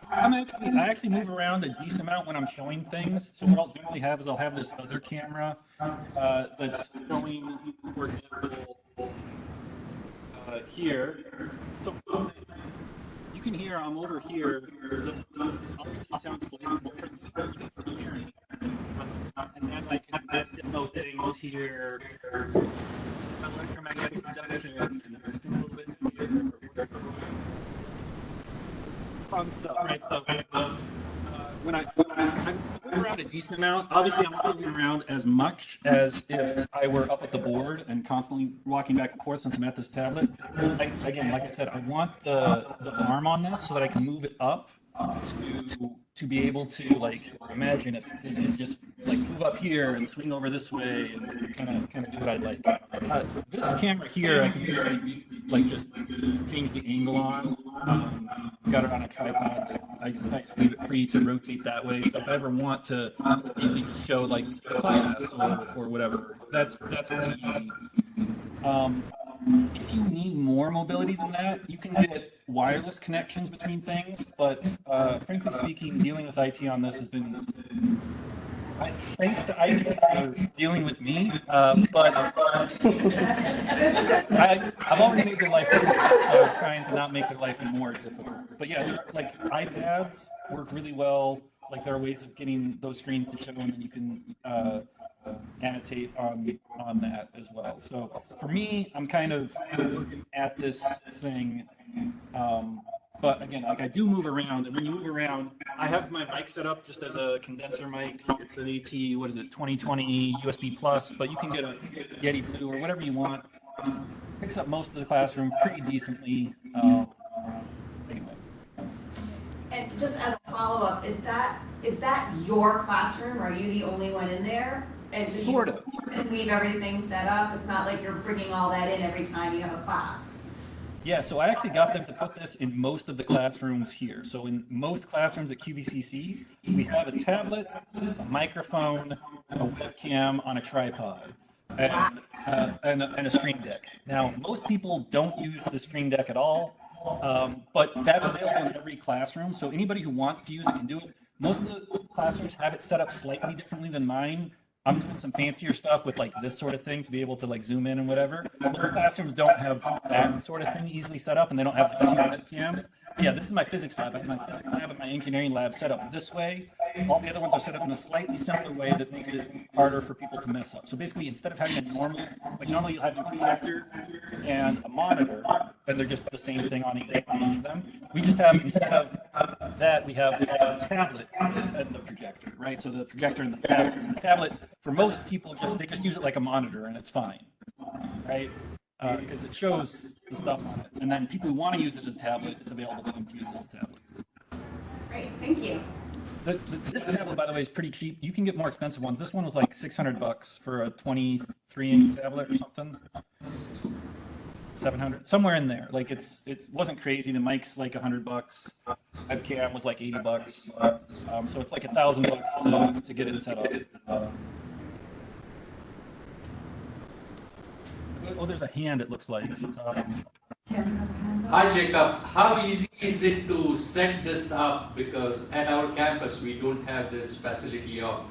actually move around a decent amount when I'm showing things. So what I'll generally have is I'll have this other camera that's showing, for example, here. So you can hear I'm over here. It sounds and then I can demo things here. Electromagnetic induction, and there's things a little bit here. Fun stuff, right? So when I move around a decent amount, obviously I'm not moving around as much as if I were up at the board and constantly walking back and forth since I'm at this tablet. Again, like I said, I want the arm on this so that I can move it up to be able to like imagine if this could just like move up here and swing over this way and kind of do what I'd like. This camera here, I can usually like just change the angle on. Got it on a tripod. I just leave it free to rotate that way. So if I ever want to easily just show like the class or whatever, that's pretty easy. If you need more mobility than that, you can get wireless connections between things, but frankly speaking, dealing with IT on this has been Thanks to IT for dealing with me, but I've already made their life difficult, so I was trying to not make their life more difficult. But yeah, like iPads work really well. Like there are ways of getting those screens to show, and then you can annotate on that as well. So for me, I'm kind of looking at this thing. But again, like I do move around, and when you move around, I have my mic set up just as a condenser mic. It's an AT, what is it, 2020 USB plus, but you can get a Yeti Blue or whatever you want. Picks up most of the classroom pretty decently. Anyway. And just as a follow-up, is that your classroom? Are you the only one in there? And do Sort of. And leave everything set up? It's not like you're bringing all that in every time you have a class. Yeah, so I actually got them to put this in most of the classrooms here. So in most classrooms at QVCC, we have a tablet, a microphone, a webcam on a tripod, and a Stream Deck. Now, most people don't use the Stream Deck at all, but that's available in every classroom. So anybody who wants to use it can do it. Most of the classrooms have it set up slightly differently than mine. I'm doing some fancier stuff with like this sort of thing to be able to like zoom in and whatever. Most classrooms don't have that sort of thing easily set up, and they don't have like, 2 webcams. Yeah, this is my physics lab. I have my physics lab and my engineering lab set up this way. All the other ones are set up in a slightly simpler way that makes it harder for people to mess up. So basically, instead of having a normal, like normally you'll have your projector and a monitor, and they're just the same thing on each of them. We just have, instead of that, we have the tablet and the projector, right? So the projector and the tablet. So the tablet, for most people, they just use it like a monitor, and it's fine, right? Because it shows the stuff on it. And then people who want to use it as a tablet, it's available for them to use it as a tablet. Great, thank you. This tablet, by the way, is pretty cheap. You can get more expensive ones. This one was like $600 for a 23-inch tablet or something. 700, somewhere in there. Like it wasn't crazy. The mic's like $100. Webcam was like $80. So it's like $1,000 to get it set up. Oh, there's a hand, it looks like. Hi Jacob, how easy is it to set this up? Because at our campus we don't have this facility of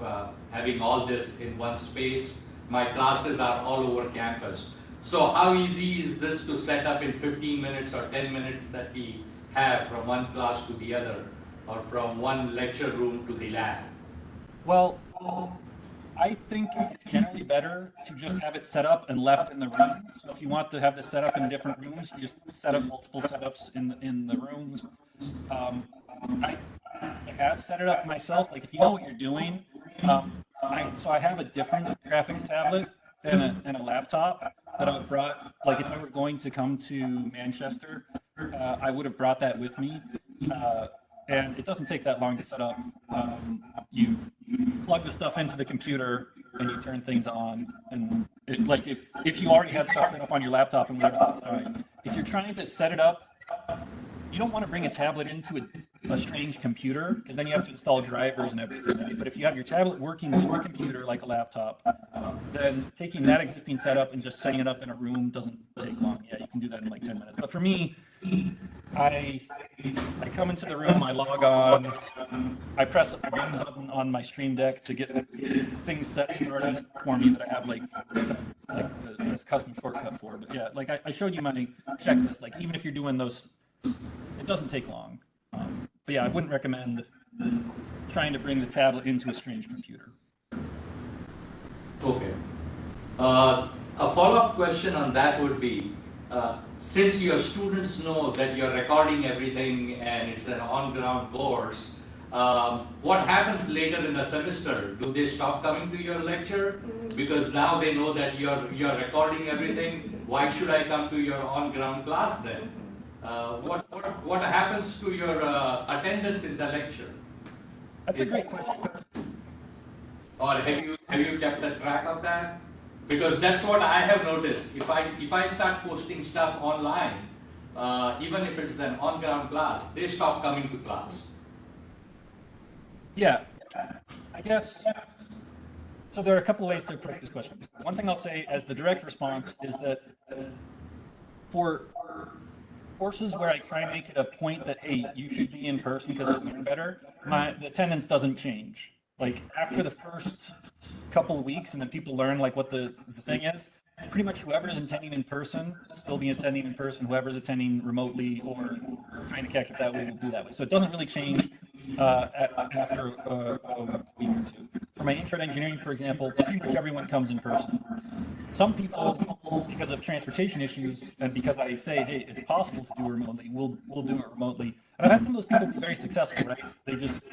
having all this in one space. My classes are all over campus. So how easy is this to set up in 15 minutes or 10 minutes that we have from one class to the other, or from one lecture room to the lab? Well, I think it's generally better to just have it set up and left in the room. So if you want to have this set up in different rooms, you just set up multiple setups in the rooms. I have set it up myself. Like if you know what you're doing, so I have a different graphics tablet and a laptop that I brought. Like if I were going to come to Manchester, I would have brought that with me. And it doesn't take that long to set up. You plug the stuff into the computer and you turn things on. And like if you already had stuff set up on your laptop and whatever, that's fine. If you're trying to set it up, you don't want to bring a tablet into a strange computer, because then you have to install drivers and everything, right? But if you have your tablet working with a computer like a laptop, then taking that existing setup and just setting it up in a room doesn't take long. Yeah, you can do that in like 10 minutes. But for me, I come into the room, I log on, I press one button on my Stream Deck to get things started for me that I have like this custom shortcut for. But yeah, like I showed you my checklist. Like even if you're doing those, it doesn't take long. But yeah, I wouldn't recommend trying to bring the tablet into a strange computer. Okay. A follow-up question on that would be, since your students know that you're recording everything and it's an on-ground course, what happens later in the semester? Do they stop coming to your lecture? Because now they know that you're recording everything. Why should I come to your on-ground class then? What happens to your attendance in the lecture? That's a great question. Or have you kept a track of that? Because that's what I have noticed. If I start posting stuff online, even if it's an on-ground class, they stop coming to class. Yeah, I guess. So there are a couple of ways to approach this question. One thing I'll say as the direct response is that for courses where I try and make it a point that, hey, you should be in person because you'll learn better, the attendance doesn't change. Like after the first couple of weeks, and then people learn like what the thing is. Pretty much whoever's attending in person will still be attending in person. Whoever's attending remotely or trying to catch up that way will do that way. So it doesn't really change after a week or two. For my intro to engineering, for example, pretty much everyone comes in person. Some people, because of transportation issues, and because I say, hey, it's possible to do it remotely, we'll do it remotely. And I've had some of those people be very successful, right? They just,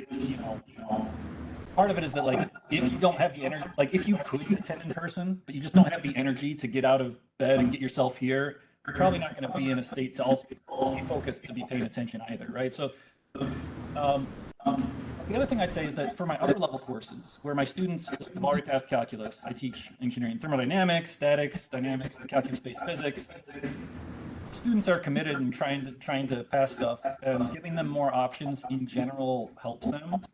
part of it is that like if you don't have the energy, like if you could attend in person, but you just don't have the energy to get out of bed and get yourself here, you're probably not going to be in a state to also be focused to be paying attention either, right? So the other thing I'd say is that for my upper level courses, where my students have already passed calculus, I teach engineering, thermodynamics, statics, dynamics, and calculus-based physics. Students are committed and trying to pass stuff, and giving them more options in general helps them.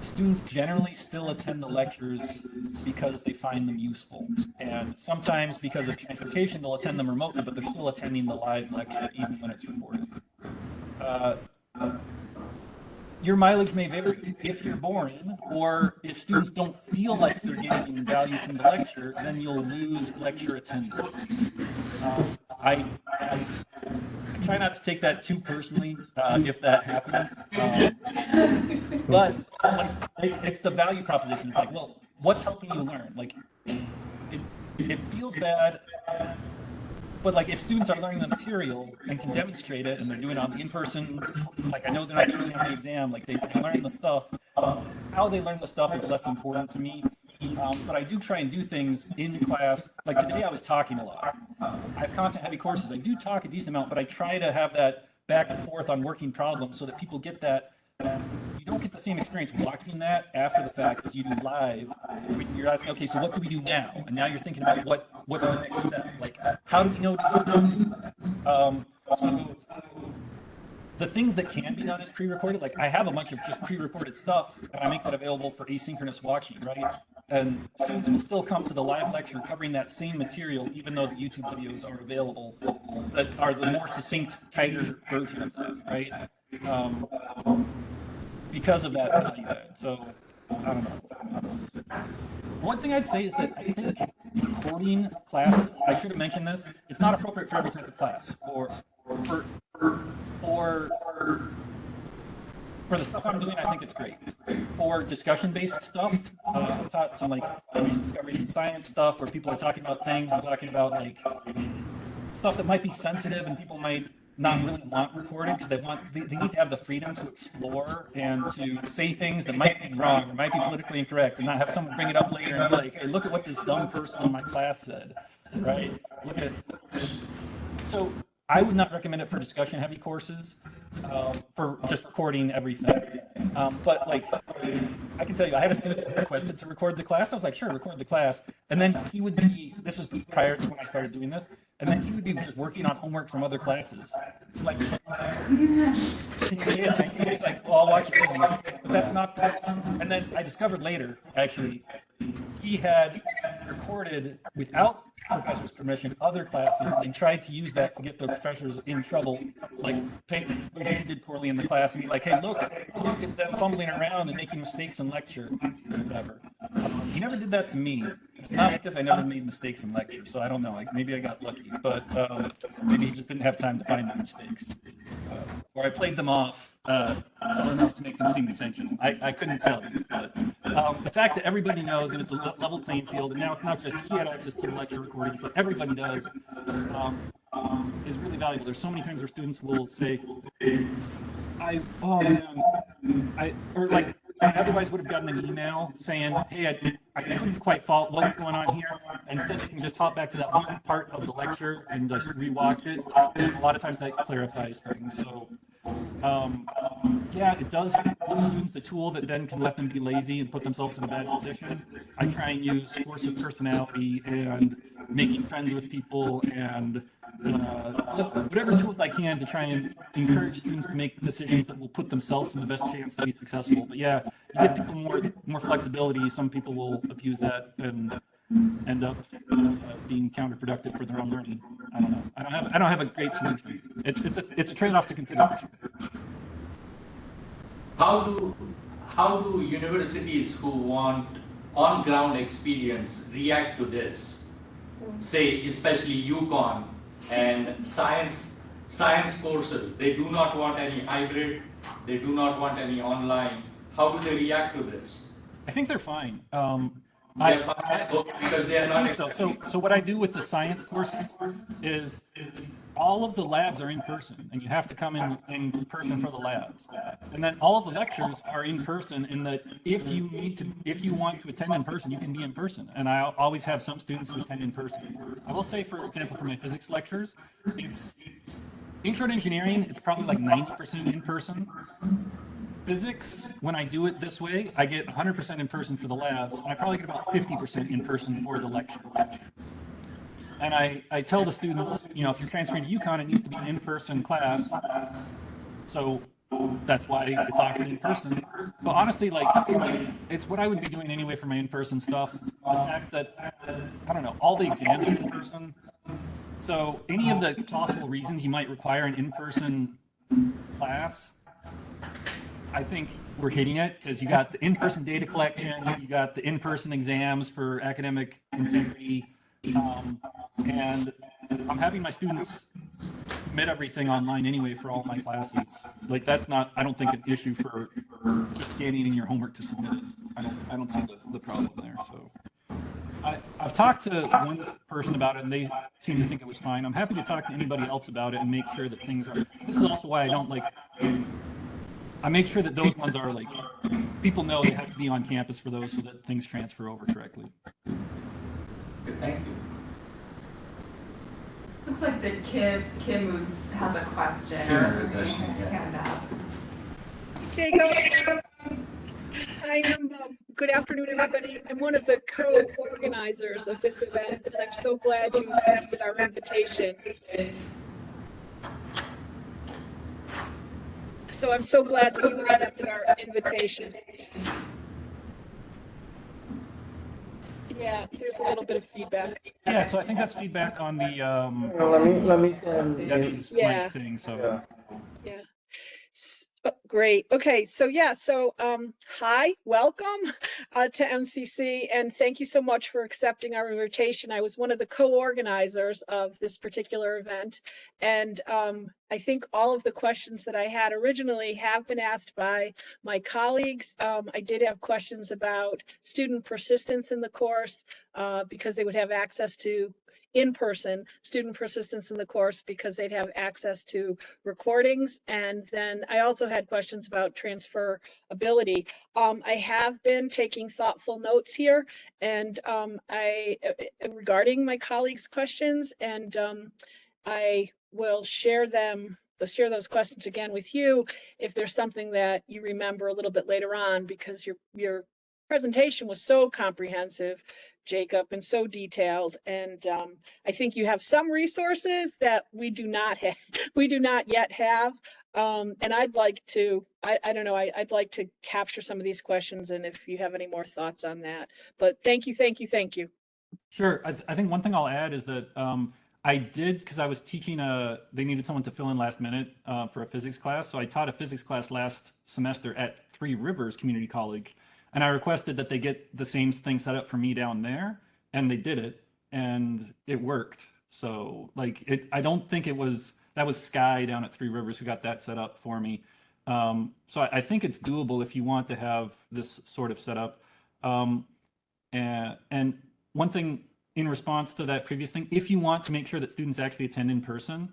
Students generally still attend the lectures because they find them useful. And sometimes because of transportation, they'll attend them remotely, but they're still attending the live lecture even when it's recorded. Your mileage may vary. If you're boring, or if students don't feel like they're getting value from the lecture, then you'll lose lecture attendance. I try not to take that too personally if that happens. But like, it's the value proposition. It's like, well, what's helping you learn? Like, it feels bad, but like if students are learning the material and can demonstrate it, and they're doing it on the in-person, like I know they're not showing on the exam, like they learn the stuff. How they learn the stuff is less important to me. But I do try and do things in class. Like today I was talking a lot. I have content-heavy courses. I do talk a decent amount, but I try to have that back and forth on working problems so that people get that. You don't get the same experience watching that after the fact as you do live. You're asking, okay, so what do we do now? And now you're thinking about what's the next step? Like, how do we know to do that? So the things that can be done is pre-recorded. Like I have a bunch of just pre-recorded stuff, and I make that available for asynchronous watching, right? And students will still come to the live lecture covering that same material, even though the YouTube videos are available that are the more succinct, tighter version of that, right? Because of that value add. So I don't know. One thing I'd say is that I think recording classes, I should have mentioned this, it's not appropriate for every type of class, or for the stuff I'm doing, I think it's great. For discussion-based stuff, I've taught some like recent discoveries in science stuff where people are talking about things and talking about like stuff that might be sensitive and people might not really want recorded because they need to have the freedom to explore and to say things that might be wrong or might be politically incorrect, and not have someone bring it up later and be like, hey, look at what this dumb person in my class said, right? So I would not recommend it for discussion-heavy courses, for just recording everything. But like, I can tell you, I had a student who requested to record the class. I was like, sure, record the class. And then he would be, this was prior to when I started doing this, and then he would be just working on homework from other classes. Like, can you pay attention? He's like, well, I'll watch it. But that's not that. And then I discovered later, actually, he had recorded without professor's permission other classes and tried to use that to get the professors in trouble, like he did poorly in the class and be like, hey, look at them fumbling around and making mistakes in lecture or whatever. He never did that to me. It's not because I never made mistakes in lecture, so I don't know, like maybe I got lucky, but maybe he just didn't have time to find my mistakes, or I played them off well enough to make them seem intentional. I couldn't tell you, but the fact that everybody knows and it's a level playing field, and now it's not just he had access to the lecture recordings, but everybody does, is really valuable. There's so many times where students will say, I otherwise would have gotten an email saying, hey, I couldn't quite follow what was going on here. Instead, they can just hop back to that one part of the lecture and just rewatch it. And a lot of times that clarifies things. So, yeah, it does give students the tool that then can let them be lazy and put themselves in a bad position. I try and use force of personality and making friends with people and whatever tools I can to try and encourage students to make decisions that will put themselves in the best chance to be successful. But yeah, you get people more flexibility. Some people will abuse that and end up being counterproductive for their own learning. I don't know. I don't have a great solution. It's a trade-off to consider for sure. How how do universities who want on-ground experience react to this? Say, especially UConn and science courses, they do not want any hybrid, they do not want any online. How do they react to this? I think they're fine. They're fine, okay, because they are I not. think so. So what I do with the science courses is all of the labs are in person, and you have to come in person for the labs. And then all of the lectures are in person. In that, if you want to attend in person, you can be in person. And I always have some students who attend in person. I will say, for example, for my physics lectures, it's intro to engineering. It's probably like 90% in person. Physics, when I do it this way, I get 100% in person for the labs, and I probably get about 50% in person for the lectures. And I tell the students, if you're transferring to UConn, it needs to be an in-person class. So that's why it's offered in person. But honestly, it's what I would be doing anyway for my in-person stuff. The fact that, I don't know, all the exams are in person. So any of the possible reasons you might require an in-person class, I think we're hitting it, because you got the in-person data collection, you got the in-person exams for academic integrity, and I'm having my students submit everything online anyway for all my classes. Like, that's not, I don't think, an issue for just scanning in your homework to submit it. I don't see the problem there. So I've talked to one person about it, and they seem to think it was fine. I'm happy to talk to anybody else about it and make sure that things are. This is also why I don't like. I make sure that those ones are people know they have to be on campus for those, so that things transfer over correctly. Good, thank you. Looks like that Kim has a question. Kim has a question, yeah. Hand up. Jacob, good afternoon, everybody. I'm one of the co-organizers of this event, and I'm so glad you accepted our invitation. So I'm so glad that you accepted our invitation. Yeah, here's a little bit of feedback. Yeah, so I think that's feedback on the Let me Debbie's Yeah. mic thing. So Yeah. Great. Okay. So hi, welcome to MCC, and thank you so much for accepting our invitation. I was one of the co-organizers of this particular event, and I think all of the questions that I had originally have been asked by my colleagues. I did have questions about student persistence in the course, because they would have access to in-person student persistence in the course because they'd have access to recordings. And then I also had questions about transferability. I have been taking thoughtful notes here, and regarding my colleagues' questions, and I will share those questions again with you if there's something that you remember a little bit later on, because your presentation was so comprehensive, Jacob, and so detailed, and I think you have some resources that we do not yet have, and I'd like to, I don't know, I'd like to capture some of these questions, and if you have any more thoughts on that. But thank you. sure. I think one thing I'll add is that I did, because I was teaching they needed someone to fill in last minute for a physics class. So I taught a physics class last semester at Three Rivers Community College. And I requested that they get the same thing set up for me down there, and they did it, and it worked. So I don't think that was Sky down at Three Rivers who got that set up for me. So I think it's doable if you want to have this sort of setup. And one thing in response to that previous thing, if you want to make sure that students actually attend in person,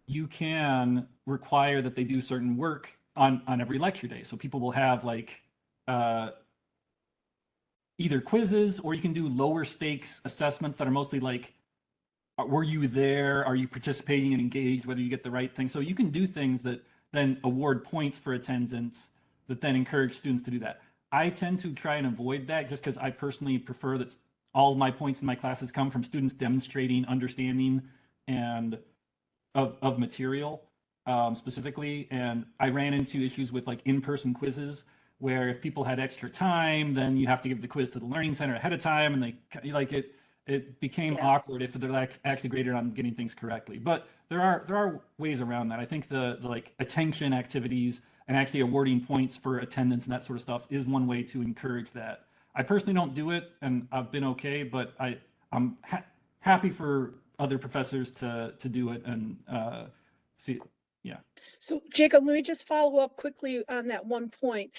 you can require that they do certain work on every lecture day. So people will have either quizzes, or you can do lower stakes assessments that are mostly were you there? Are you participating and engaged? Whether you get the right thing. So you can do things that then award points for attendance that then encourage students to do that. I tend to try and avoid that just because I personally prefer that all of my points in my classes come from students demonstrating understanding and of material specifically. And I ran into issues with in-person quizzes, where if people had extra time, then you have to give the quiz to the Learning Center ahead of time, and it became awkward if they're actually graded on getting things correctly. But there are ways around that. I think the attention activities and actually awarding points for attendance and that sort of stuff is one way to encourage that. I personally don't do it, and I've been okay, but I'm happy for other professors to do it and see. Yeah. So Jacob, let me just follow up quickly on that one point.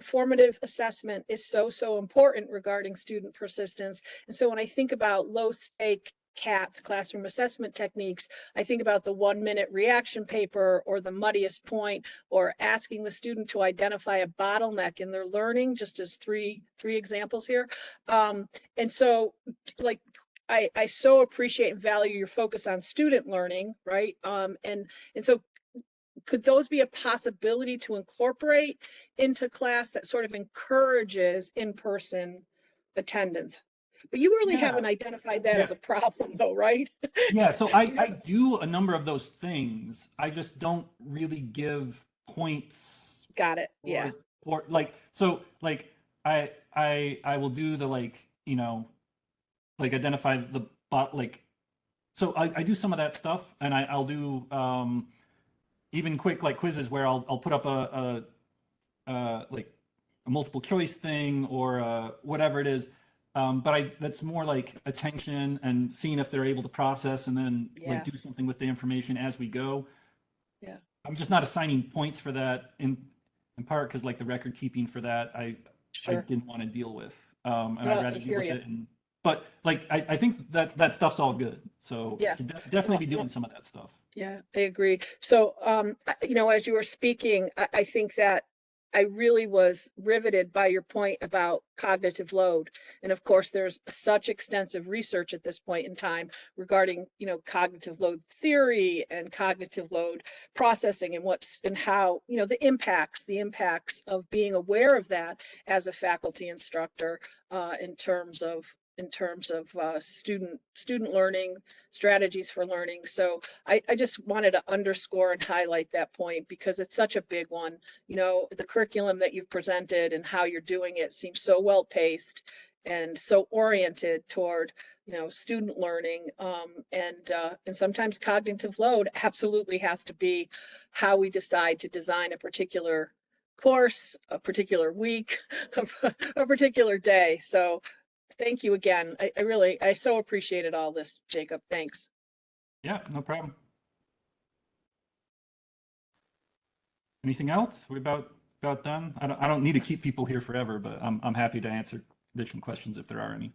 Formative assessment is so important regarding student persistence. And so when I think about low stake CATs, classroom assessment techniques, I think about the 1-minute reaction paper or the muddiest point, or asking the student to identify a bottleneck in their learning, just as three examples here. And so like, I so appreciate and value your focus on student learning, right? And so could those be a possibility to incorporate into class that sort of encourages in-person attendance? But you really haven't identified that as a problem though, right? Yeah, so I do a number of those things. I just don't really give points. Got it. Yeah. Or like, so like I will do the like, you know, like identify the bot, like, so I do some of that stuff, and I'll do even quick like quizzes where I'll put up a like a multiple choice thing or whatever it is. But that's more like attention and seeing if they're able to process and then like do something with the information as we go. Yeah. I'm just not assigning points for that in part because like the record keeping for that I didn't want to deal with. And I'd rather deal with it. But like I think that stuff's all good. So definitely be doing some of that stuff. Yeah, I agree. So you know, as you were speaking, I think that I really was riveted by your point about cognitive load. And of course, there's such extensive research at this point in time regarding, you know, cognitive load theory and cognitive load processing and how, you know, the impacts of being aware of that as a faculty instructor in terms of student learning, strategies for learning. So I just wanted to underscore and highlight that point because it's such a big one. You know, the curriculum that you've presented and how you're doing it seems so well paced and so oriented toward, you know, student learning. And sometimes cognitive load absolutely has to be how we decide to design a particular course, a particular week, a particular day. So thank you again. I so appreciated all this, Jacob. Thanks. Yeah, no problem. Anything else? We about done? I don't need to keep people here forever, but I'm happy to answer additional questions if there are any.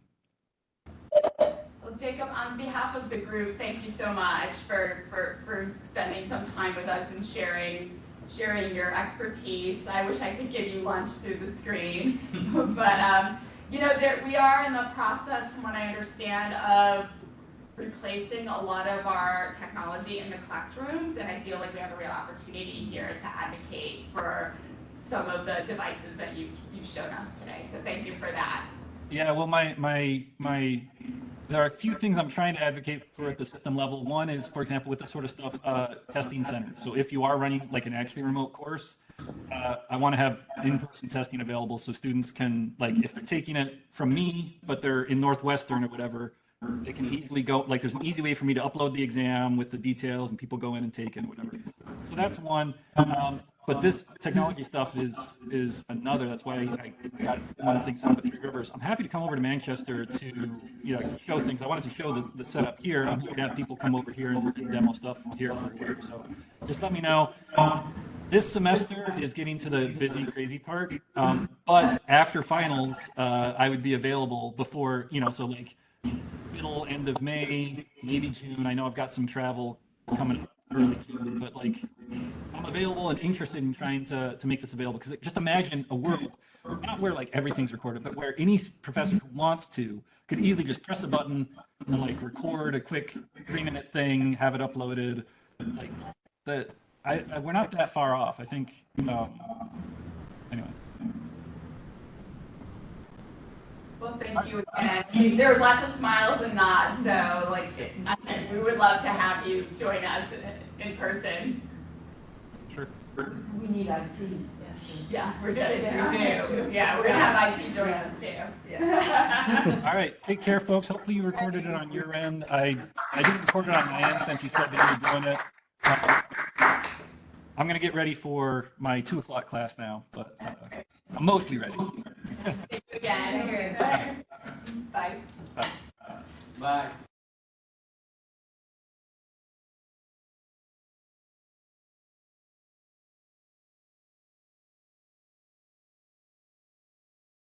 Well, Jacob, on behalf of the group, thank you so much for spending some time with us and sharing your expertise. I wish I could give you lunch through the screen, but you know, we are in the process, from what I understand, of replacing a lot of our technology in the classrooms, and I feel like we have a real opportunity here to advocate for some of the devices that you've shown us today. So thank you for that. Yeah, well, there are a few things I'm trying to advocate for at the system level. One is, for example, with this sort of stuff, testing centers. So if you are running like an actually remote course, I want to have in-person testing available so students can, like, if they're taking it from me, but they're in Northwestern or whatever, they can easily go, like, there's an easy way for me to upload the exam with the details and people go in and take it, whatever. So that's one. But this technology stuff is another. That's why I got one of the things set up at Three Rivers. I'm happy to come over to Manchester to, you know, show things. I wanted to show the setup here. I'm happy to have people come over here and demo stuff here for whatever. So just let me know. This semester is getting to the busy, crazy part. But after finals, I would be available before, you know, so like middle, end of May, maybe June. I know I've got some travel coming up early June, but like I'm available and interested in trying to make this available, because just imagine a world, not where like everything's recorded, but where any professor who wants to could easily just press a button and like record a quick 3-minute thing, have it uploaded. Like we're not that far off, I think. Anyway. Well, thank you again. There was lots of smiles and nods, so like we would love to have you join us in person. Sure. We need IT, yes. Yeah, we're good. We do. Yeah, we're gonna have IT join us too. Yeah. All right, take care, folks. Hopefully you recorded it on your end. I didn't record it on my end since you said that you were doing it. I'm gonna get ready for my 2 o'clock class now, but I'm mostly ready. Thank you again. Bye. Bye. Bye.